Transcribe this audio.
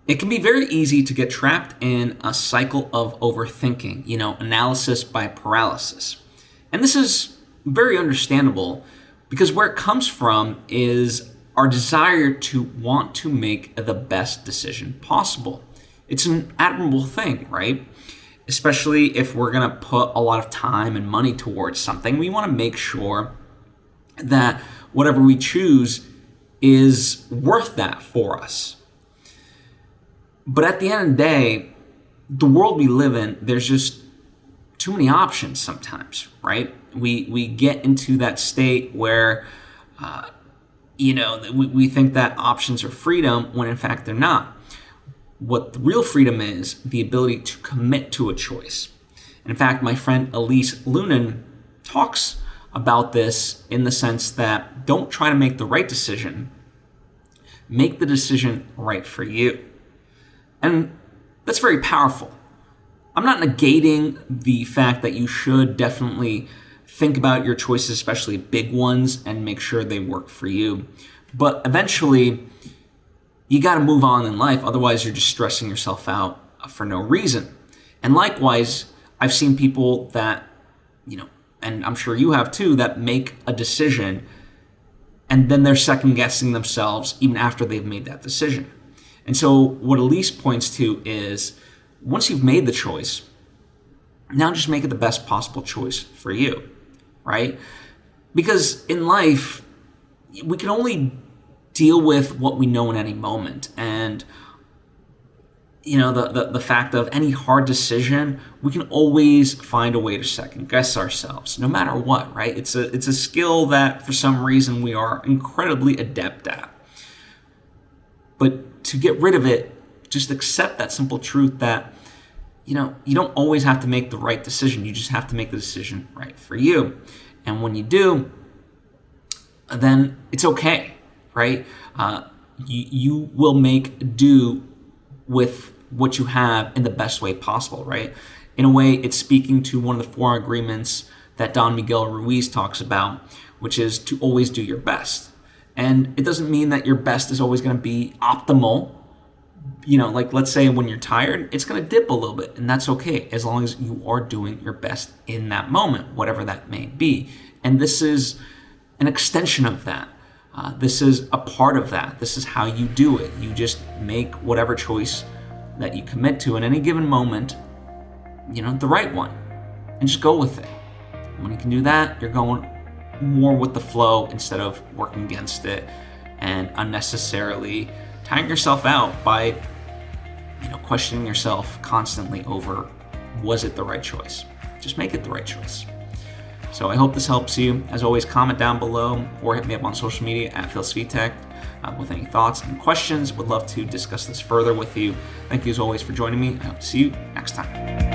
It can be very easy to get trapped in a cycle of overthinking, analysis by paralysis. And this is very understandable because where it comes from is our desire to want to make the best decision possible. It's an admirable thing, right? Especially if we're going to put a lot of time and money towards something, we want to make sure that whatever we choose is worth that for us. But at the end of the day, the world we live in, there's just too many options sometimes, right? We get into that state where, we think that options are freedom when in fact they're not. What the real freedom is, the ability to commit to a choice. And in fact, my friend Elise Lunan talks about this in the sense that don't try to make the right decision. Make the decision right for you. And that's very powerful. I'm not negating the fact that you should definitely think about your choices, especially big ones, and make sure they work for you. But eventually, you got to move on in life. Otherwise, you're just stressing yourself out for no reason. And likewise, I've seen people that, and I'm sure you have too, that make a decision and then they're second guessing themselves even after they've made that decision. And so what Elise points to is once you've made the choice, now just make it the best possible choice for you, right? Because in life, we can only deal with what we know in any moment. And, the fact of any hard decision, we can always find a way to second guess ourselves, no matter what, right? It's a skill that for some reason we are incredibly adept at. But to get rid of it, just accept that simple truth that, you don't always have to make the right decision. You just have to make the decision right for you. And when you do, then it's okay, right? You will make do with what you have in the best way possible, right? In a way, it's speaking to one of the 4 agreements that Don Miguel Ruiz talks about, which is to always do your best. And it doesn't mean that your best is always going to be optimal. Like let's say when you're tired, it's going to dip a little bit, and that's okay as long as you are doing your best in that moment, whatever that may be. And this is an extension of that. This is a part of that. This is how you do it. You just make whatever choice that you commit to in any given moment, the right one, and just go with it. When you can do that, you're going more with the flow instead of working against it and unnecessarily tiring yourself out by questioning yourself constantly over, was it the right choice? Just make it the right choice. So I hope this helps you. As always, comment down below or hit me up on social media at Svitek with any thoughts and questions. Would love to discuss this further with you. Thank you as always for joining me. I hope to see you next time.